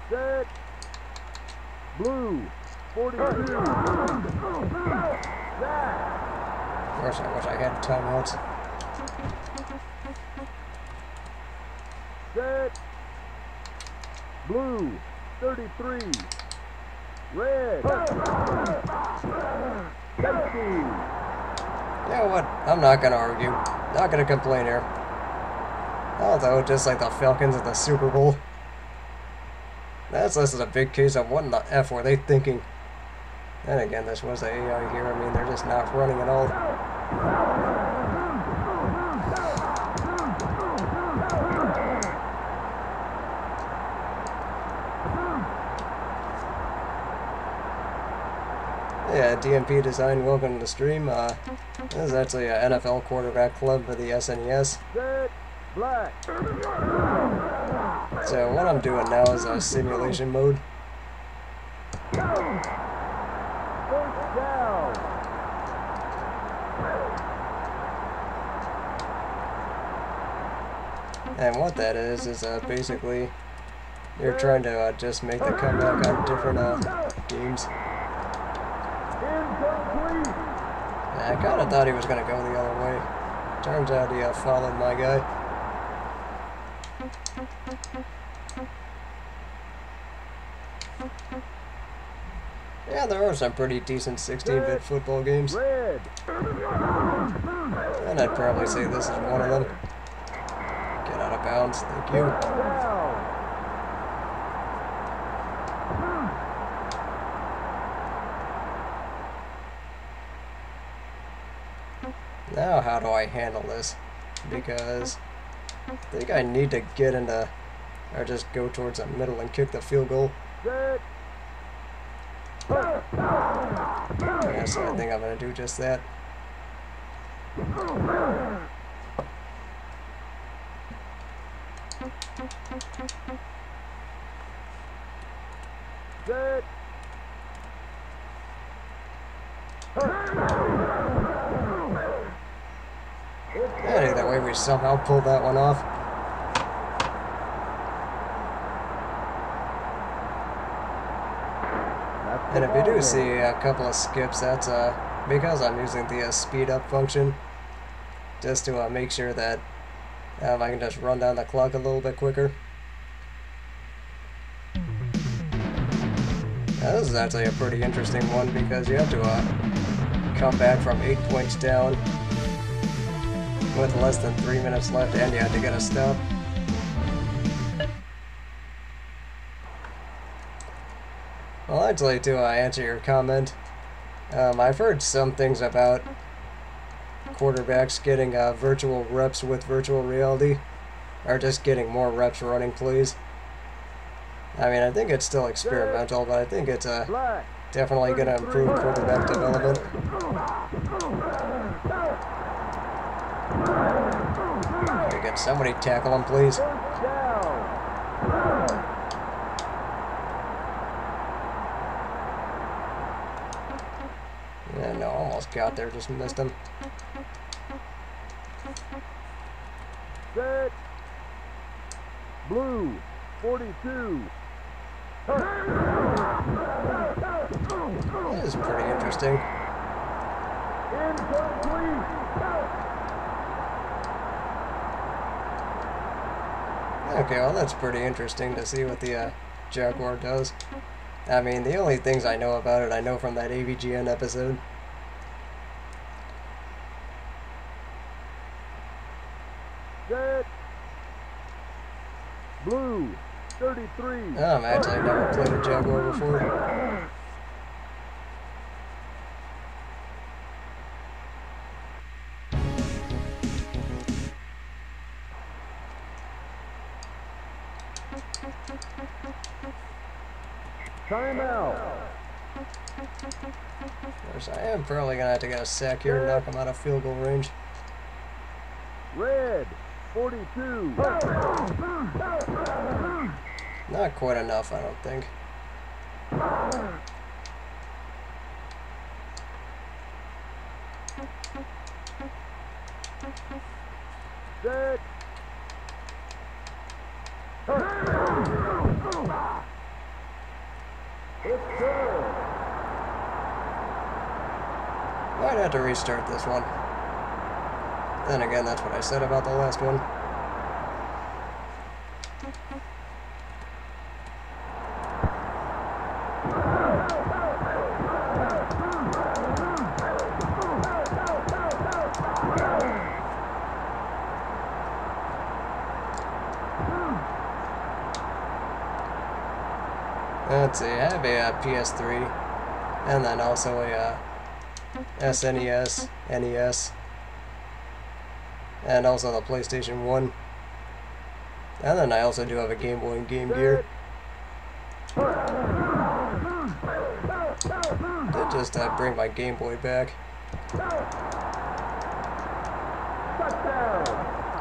Set. Blue. 42. Of course, I wish I had timeouts. Set. Blue. 33. Red. Safety. You know what? I'm not gonna argue. Not gonna complain here. Although, just like the Falcons at the Super Bowl, that's less than a big case of what in the F were they thinking. And again, this was the AI here. I mean, they're just not running at all. Yeah, DMP Design, welcome to the stream. This is actually an NFL quarterback club for the SNES. Set. Black. So what I'm doing now is a simulation mode. First down. And what that is basically you're trying to just make the comeback on different games. Incomplete. I kind of thought he was going to go the other way. Turns out he followed my guy. Yeah, there are some pretty decent 16-bit football games. Red. And I'd probably say this is one of them. Get out of bounds, thank you. Down. Now how do I handle this? Because I think I need to get into, or just go towards the middle and kick the field goal. Set. Yeah, so I think I'm going to do just that. Set. And either way, we somehow pulled that one off. And if you do see a couple of skips, that's because I'm using the speed up function, just to make sure that I can just run down the clock a little bit quicker. Now, this is actually a pretty interesting one because you have to come back from 8 points down with less than 3 minutes left, and you have to get a stop. Well, actually, to answer your comment, I've heard some things about quarterbacks getting virtual reps with virtual reality, or just getting more reps running plays. I mean, I think it's still experimental, but I think it's definitely going to improve quarterback development. Can somebody tackle him, please? Yeah, no, almost got there, just missed him. Set. Blue, 42. This is pretty interesting. Incomplete. Okay, well, that's pretty interesting to see what the Jaguar does. I mean, the only things I know about it, I know from that AVGN episode. Set. Blue, 33. I've actually never played a Jaguar before. Timeout. Of course, I am probably going to have to get a sack here and knock him out of field goal range. Red, 42. Not quite enough, I don't think. Set. It's good. Might have to restart this one. Then again, that's what I said about the last one. Let's see, I have a PS3, and then also a SNES, NES, and also the PlayStation 1. And then I also do have a Game Boy and Game Gear. Did just bring my Game Boy back.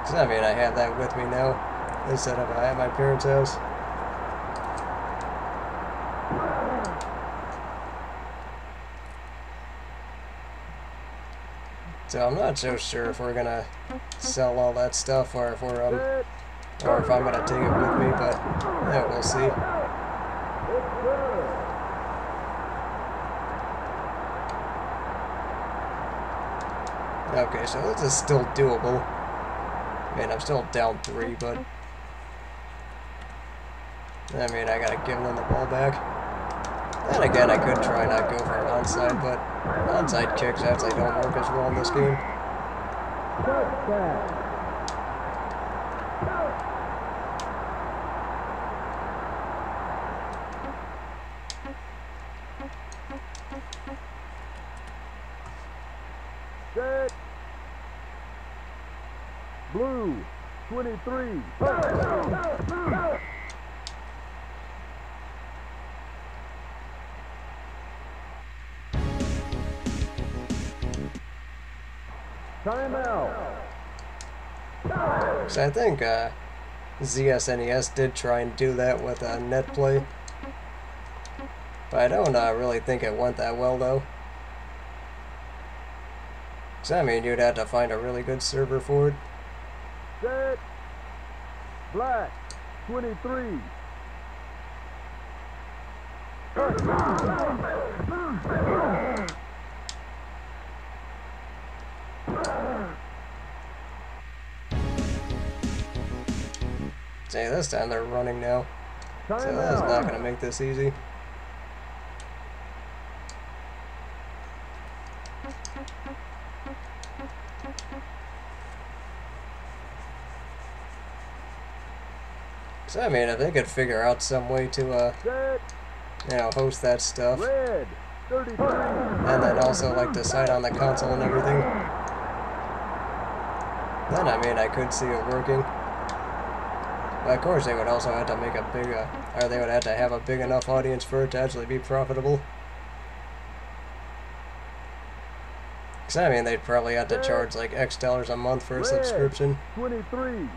Cause I mean, I have that with me now, instead of at my parents' house. So I'm not so sure if we're gonna sell all that stuff or if we're or if I'm gonna take it with me, but yeah, we'll see. Okay, so this is still doable. I mean, I'm still down 3, but I mean, I gotta give them the ball back. And again, I could try not go for an onside, but onside kicks actually don't work as well in this game. Set. Blue, 23. Timeout. So I think ZSNES did try and do that with net play, but I don't really think it went that well though. So I mean, you'd have to find a really good server for it. Set. Black, 23. See, this time they're running now. So that's not going to make this easy. So I mean, if they could figure out some way to, you know, host that stuff, Red, 33. and then also like decide on the console and everything, then I mean, I could see it working. But of course, they would also have to make a big, or they would have to have a big enough audience for it to actually be profitable. Because I mean, they'd probably have to charge like X dollars a month for a subscription. 23.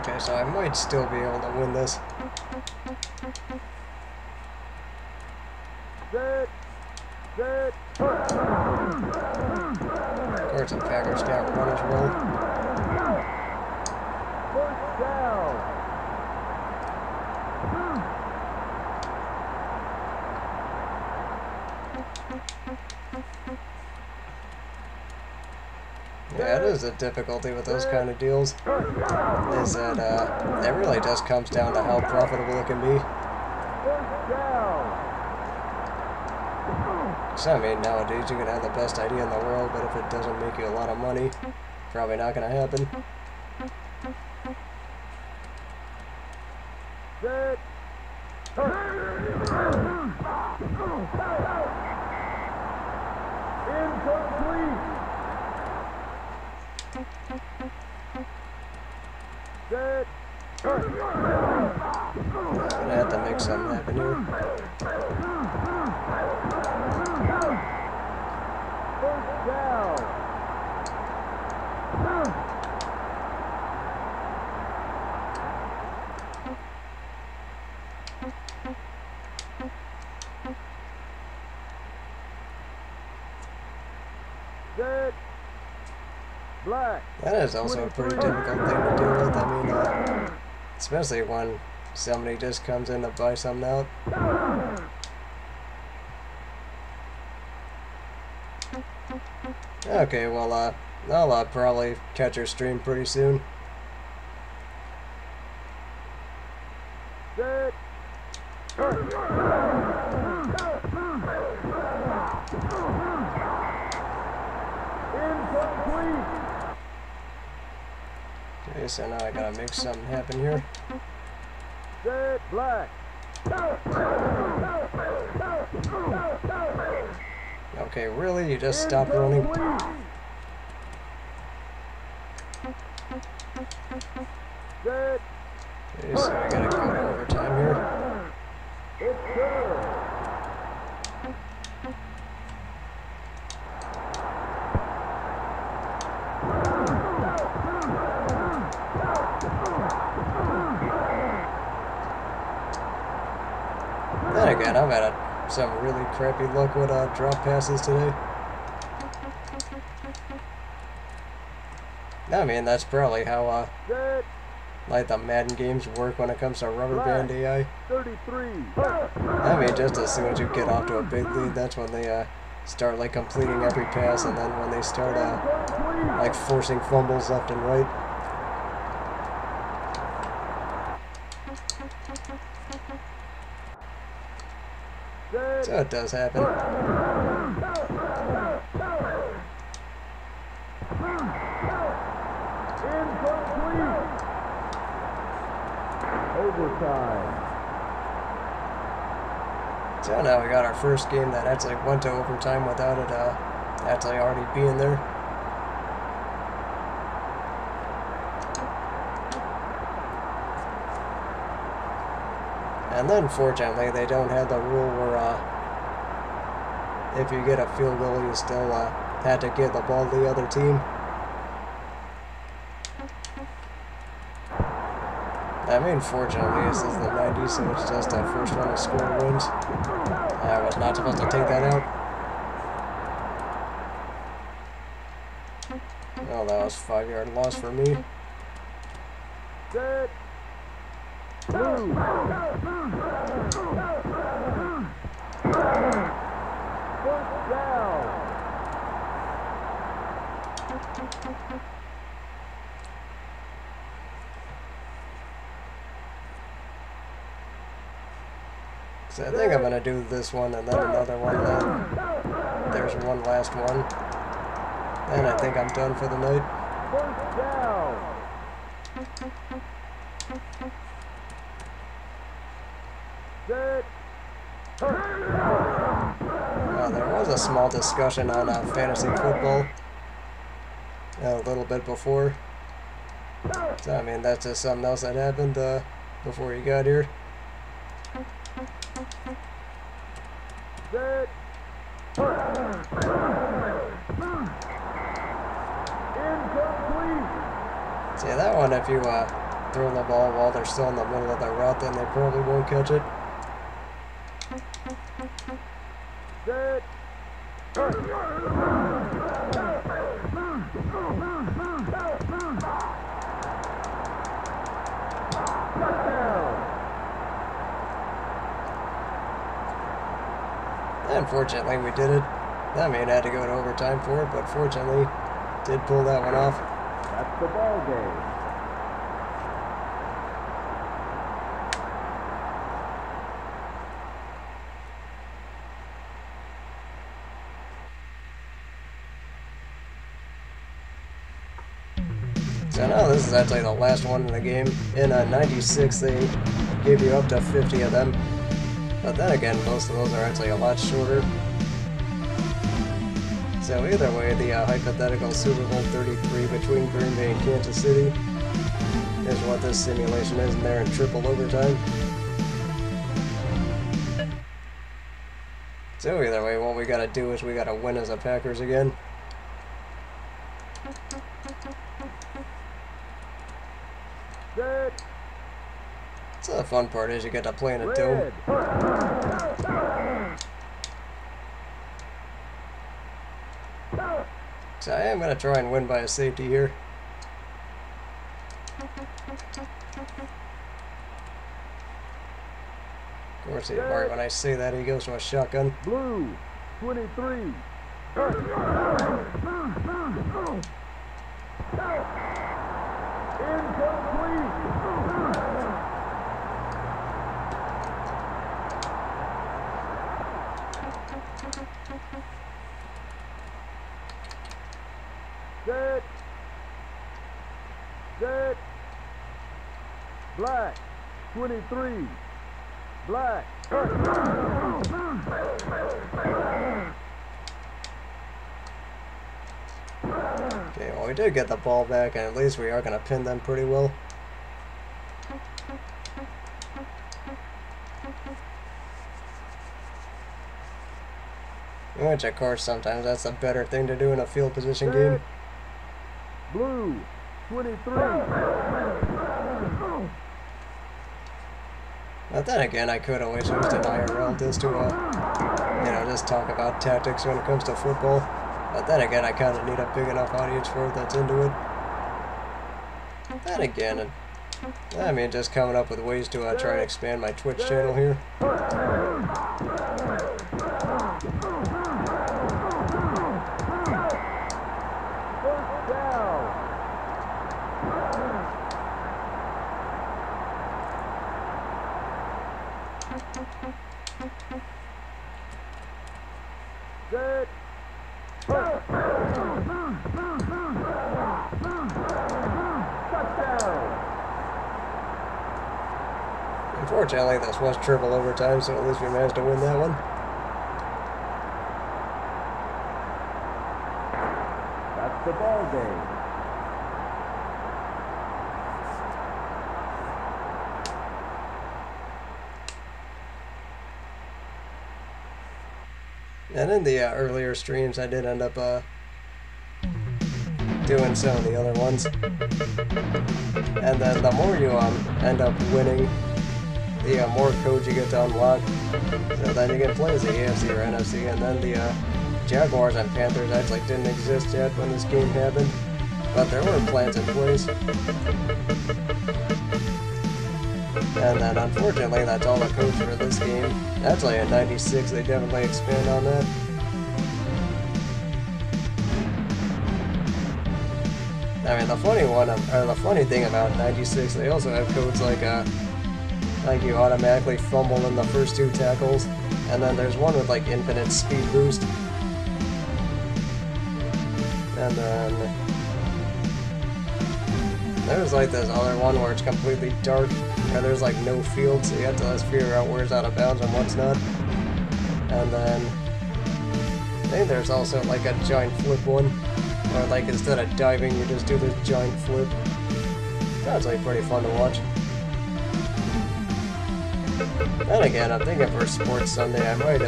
Okay, so I might still be able to win this. Set. Set. Of course, the Packers can't run as well. First down. Yeah, it is a difficulty with those kind of deals, is that it really just comes down to how profitable it can be. First down. So, I mean, nowadays you can have the best idea in the world, but if it doesn't make you a lot of money, probably not going to happen. Set. Incomplete. Set. I'm going to have to make something happen here. First down. Set. Black. That is also a pretty difficult thing to deal with. I mean, especially when somebody just comes in to buy something out. Okay, well, I'll probably catch your stream pretty soon. Set. Incomplete. Okay, so now I gotta make something happen here. Set. Black. Okay, really? You just stopped running? Set. Okay, so I gotta go to overtime here. It's good. Then again, I've had some really crappy luck with drop passes today. I mean, that's probably how Set. like the Madden games work when it comes to rubber band AI. 33. I mean, just as soon as you get off to a big lead, that's when they start like completing every pass, and then when they start like forcing fumbles left and right. Set. So it does happen. Incomplete. Overtime. So now we got our first game that actually went to overtime without it actually already being there. And then fortunately they don't have the rule where if you get a field goal you still have to give the ball to the other team. I mean, fortunately, this is the 90s, so it's just the first one to score wins. I was not supposed to take that out. Well, that was a 5-yard loss for me. Set. Blue. First down. So I think I'm gonna do this one and then another one. Then there's one last one, and I think I'm done for the night. First down. Set. There was a small discussion on fantasy football a little bit before. So I mean that's just something else that happened before you got here. Set. Incomplete. See that one, if you throw the ball while they're still in the middle of the route, then they probably won't catch it. Set. Unfortunately, we did it. I mean, I had to go to overtime for it, but fortunately, did pull that one off. That's the ball game. So now this is actually the last one in the game. In 96, they gave you up to 50 of them. But then again, most of those are actually a lot shorter. So either way, the hypothetical Super Bowl 33 between Green Bay and Kansas City is what this simulation is, and they're in triple overtime. So either way, what we gotta do is we gotta win as the Packers again. Set. So the fun part is you get to play in a dome. So I am going to try and win by a safety here. Of course, right when I say that, he goes to a shotgun. Blue. 23. Set. Set. Black. 23. Black. Okay, well, we did get the ball back, and at least we are going to pin them pretty well. Which, of course, sometimes that's a better thing to do in a field position game. Blue. 23. But then again, I could always host an IRL just to, just talk about tactics when it comes to football. But then again, I kind of need a big enough audience for it that's into it. Then again, I mean, just coming up with ways to try and expand my Twitch channel here. First down. Set. Unfortunately, this was triple overtime, so at least we managed to win that one. That's the ball game. And in the earlier streams, I did end up doing some of the other ones. And then the more you end up winning, the more codes you get to unlock. So then you can play as the AFC or NFC, and then the Jaguars and Panthers actually didn't exist yet when this game happened, but there were plans in place. And then unfortunately, that's all the codes for this game. Actually, in 96, they definitely expand on that. I mean, the funny thing about 96, they also have codes like you automatically fumble in the first 2 tackles, and then there's one with like infinite speed boost, and then there's like this other one where it's completely dark, and there's like no field, so you have to just figure out where's out of bounds and what's not. And then I think there's also like a giant flip one, where like instead of diving you just do this giant flip. That's like pretty fun to watch. And again, I'm thinking for Sports Sunday I might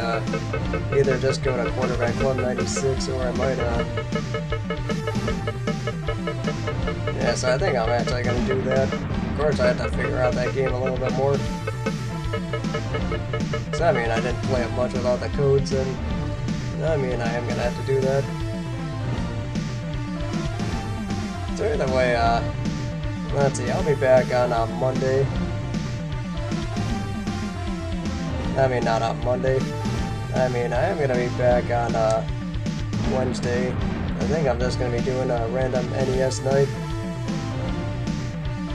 either just go to Quarterback Club 96, or I might yeah, so I think I'm actually gonna do that. Of course I have to figure out that game a little bit more. So I mean, I didn't play it much without the codes, and I mean, I am gonna have to do that. So either way, let's see, I'll be back on Monday. I mean, not on Monday. I mean, I am gonna be back on Wednesday. I think I'm just gonna be doing a random NES night.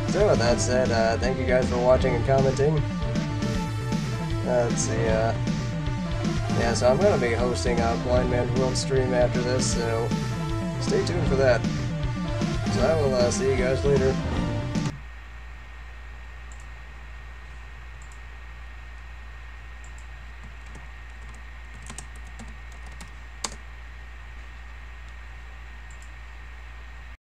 So with that said, thank you guys for watching and commenting. Let's see, yeah, so I'm gonna be hosting a Blind Man World stream after this, so stay tuned for that. So I will see you guys later.